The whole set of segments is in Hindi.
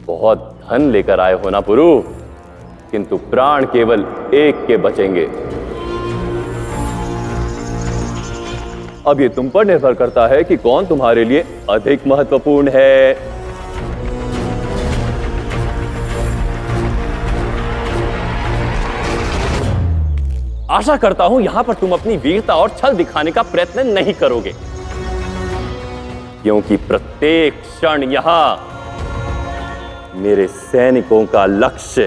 बहुत धन लेकर आए हो ना पुरु, किंतु प्राण केवल एक के बचेंगे। अब ये तुम पर निर्भर करता है कि कौन तुम्हारे लिए अधिक महत्वपूर्ण है। आशा करता हूं यहां पर तुम अपनी वीरता और छल दिखाने का प्रयत्न नहीं करोगे, क्योंकि प्रत्येक क्षण यहां मेरे सैनिकों का लक्ष्य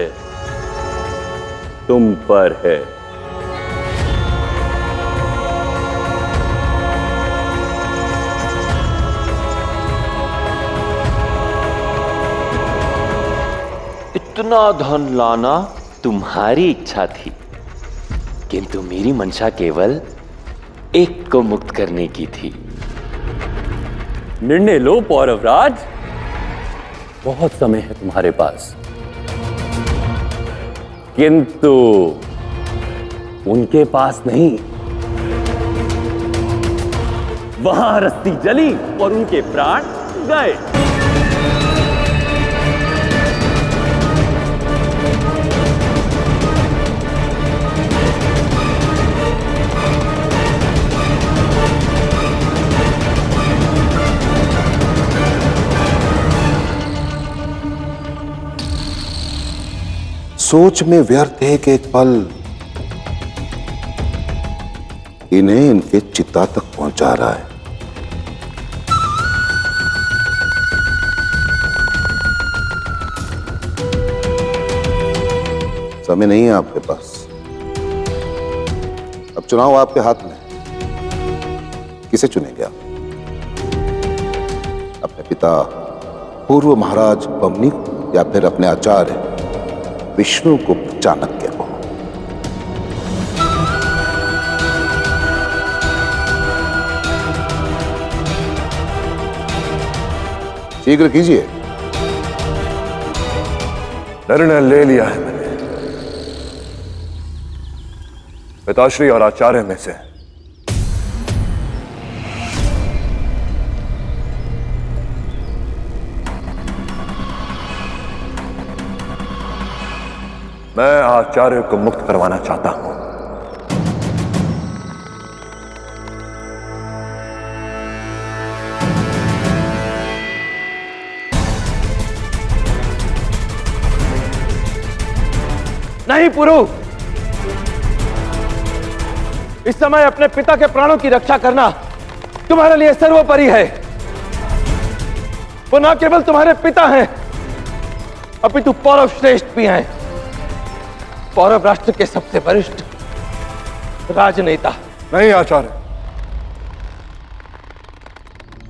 तुम पर है। इतना धन लाना तुम्हारी इच्छा थी, किंतु मेरी मंशा केवल एक को मुक्त करने की थी। निर्णय लो पौरवराज, बहुत समय है तुम्हारे पास, किंतु उनके पास नहीं। वहां रस्सी जली और उनके प्राण गए। सोच में व्यर्थ एक एक पल इन्हें इनके चिता तक पहुंचा रहा है। समय नहीं है आपके पास। अब चुनाव आपके हाथ में है। किसे चुनेंगे आप? अपने पिता पूर्व महाराज बमनी या फिर अपने आचार्य विष्णुगुप्त चाणक्य को? शीघ्र कीजिए। निर्णय ले लिया है मैंने। पिताश्री और आचार्य में से मैं आचार्य को मुक्त करवाना चाहता हूं। नहीं पुरु, इस समय अपने पिता के प्राणों की रक्षा करना तुम्हारे लिए सर्वोपरि है। वो न केवल तुम्हारे पिता हैं, अपितु पौरव श्रेष्ठ भी हैं। पौरव राष्ट्र के सबसे वरिष्ठ राजनेता। नहीं आचार्य,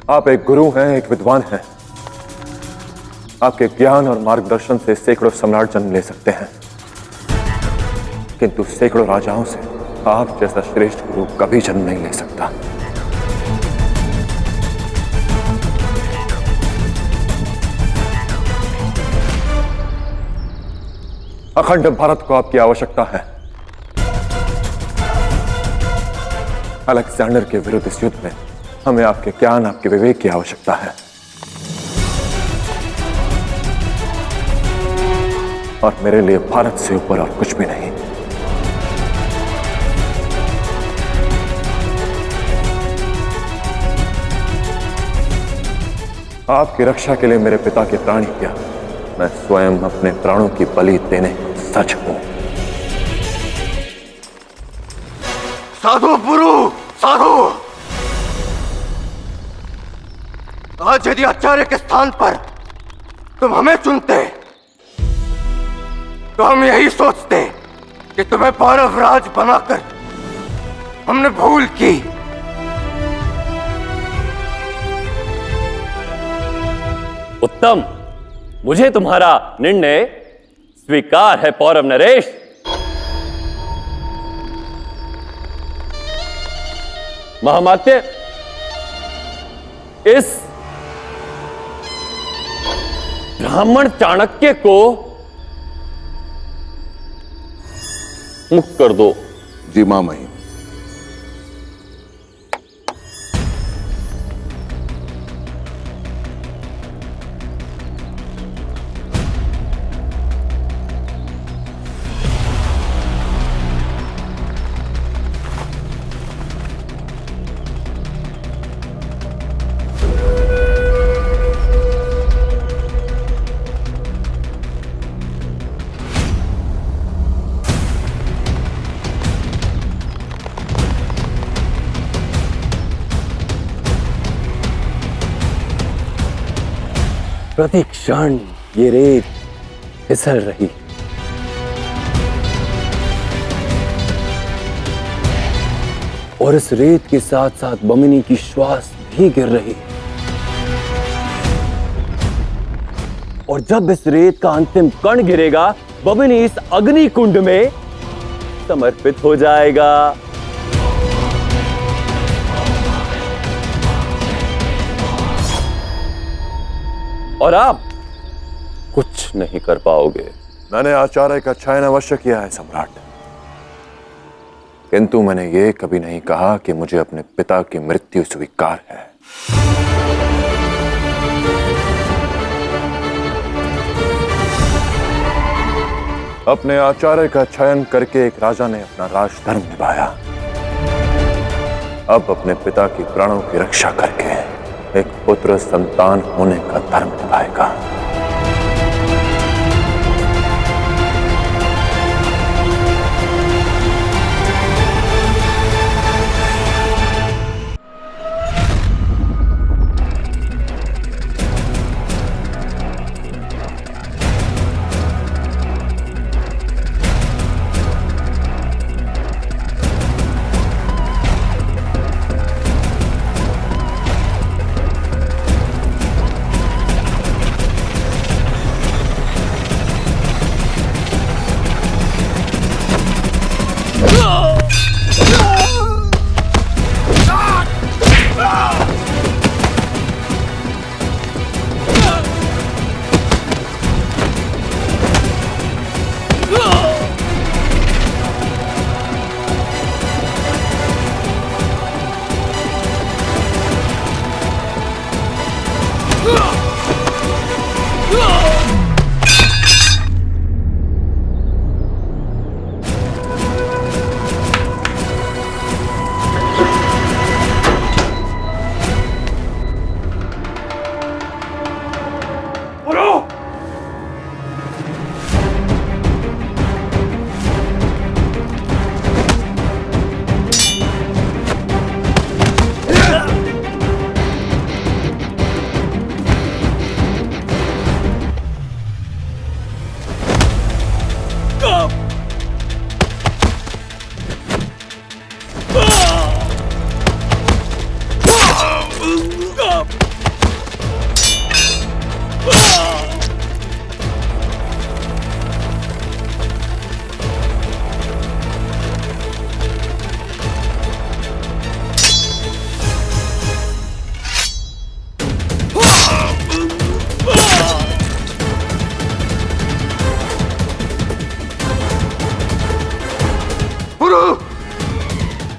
आप एक गुरु हैं, एक विद्वान हैं। आपके ज्ञान और मार्गदर्शन से सैकड़ों सम्राट जन्म ले सकते हैं, किंतु सैकड़ों राजाओं से आप जैसा श्रेष्ठ गुरु कभी जन्म नहीं ले सकता। अखंड भारत को आपकी आवश्यकता है। अलेक्जेंडर के विरुद्ध इस युद्ध में हमें आपके ज्ञान, आपके विवेक की आवश्यकता है। और मेरे लिए भारत से ऊपर और कुछ भी नहीं। आपकी रक्षा के लिए मेरे पिता के प्राण ही क्या, मैं स्वयं अपने प्राणों की बलि देने को सच हूं। साधु पुरु, साधु। आज यदि आचार्य के स्थान पर तुम हमें चुनते तो हम यही सोचते कि तुम्हें पौरव राज बनाकर हमने भूल की। उत्तम, मुझे तुम्हारा निर्णय स्वीकार है पौरव नरेश। महामात्य, इस ब्राह्मण चाणक्य को मुक्त कर दो। जी महामहिम। प्रति क्षण ये रेत फिसल रही, और इस रेत के साथ साथ बमिनी की श्वास भी गिर रही। और जब इस रेत का अंतिम कण गिरेगा, बमिनी इस अग्नि कुंड में समर्पित हो जाएगा। और आप कुछ नहीं कर पाओगे। मैंने आचार्य का चयन अवश्य किया है सम्राट, किंतु मैंने ये कभी नहीं कहा कि मुझे अपने पिता की मृत्यु स्वीकार है। अपने आचार्य का चयन करके एक राजा ने अपना राजधर्म निभाया। अब अपने पिता की प्राणों की रक्षा करके एक पुत्र संतान होने का धर्म निभाएगा।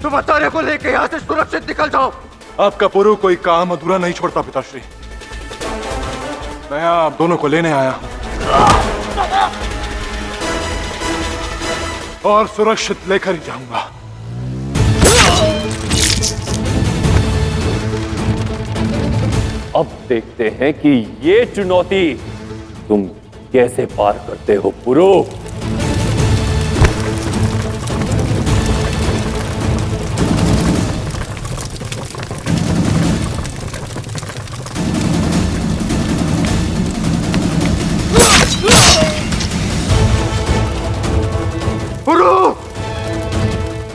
तुम आचार्य को लेके यहाँ से सुरक्षित निकल जाओ। आपका पुरु कोई काम अधूरा नहीं छोड़ता पिताश्री। मैं आप दोनों को लेने आया हूं और सुरक्षित लेकर ही जाऊंगा। अब देखते हैं कि ये चुनौती तुम कैसे पार करते हो पुरु।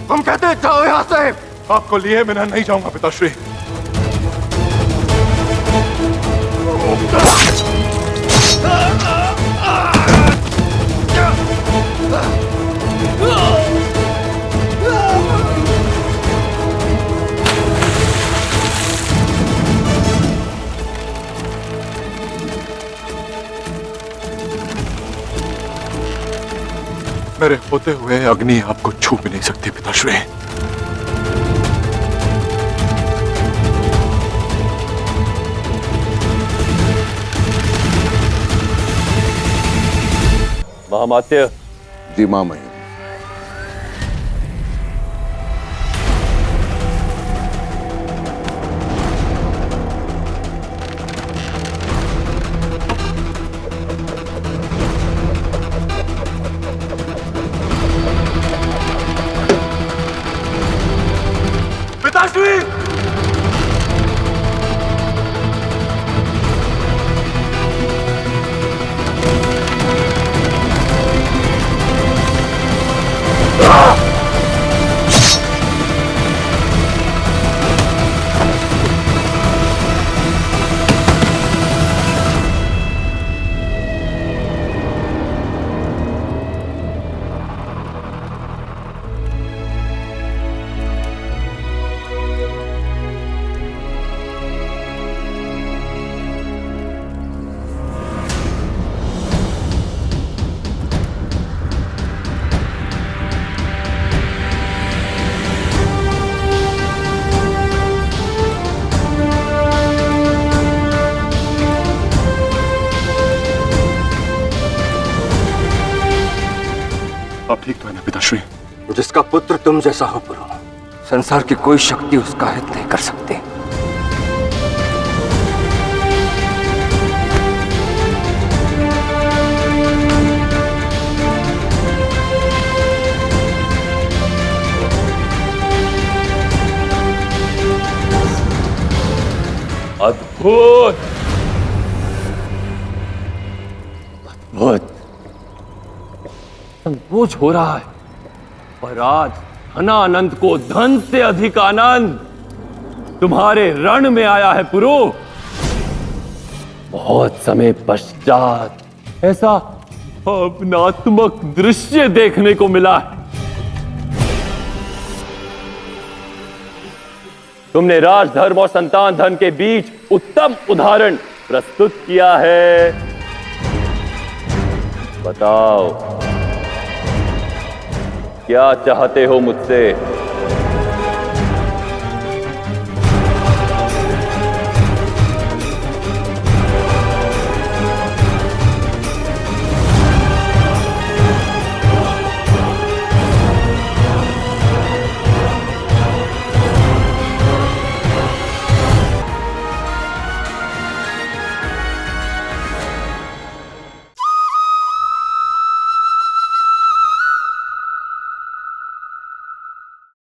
हम कहते हैं जाओ यहां से। आपको लिए बिना नहीं जाऊंगा पिताश्री। मेरे होते हुए अग्नि आपको छू भी नहीं सकती पिताश्री। महामात्य, जी मामही। पिताश्री! आप ठीक तो है ना पिताश्री? जिसका पुत्र तुम जैसा हो पुरु, संसार की कोई शक्ति उसका हित नहीं कर सकती। अद्भुत, अद्भुत। संकोच हो रहा है और आज धनानंद को धन से अधिक आनंद तुम्हारे रण में आया है पुरु। बहुत समय पश्चात ऐसा भावनात्मक दृश्य देखने को मिला है। तुमने राजधर्म और संतान धन के बीच उत्तम उदाहरण प्रस्तुत किया है। बताओ, क्या चाहते हो मुझसे?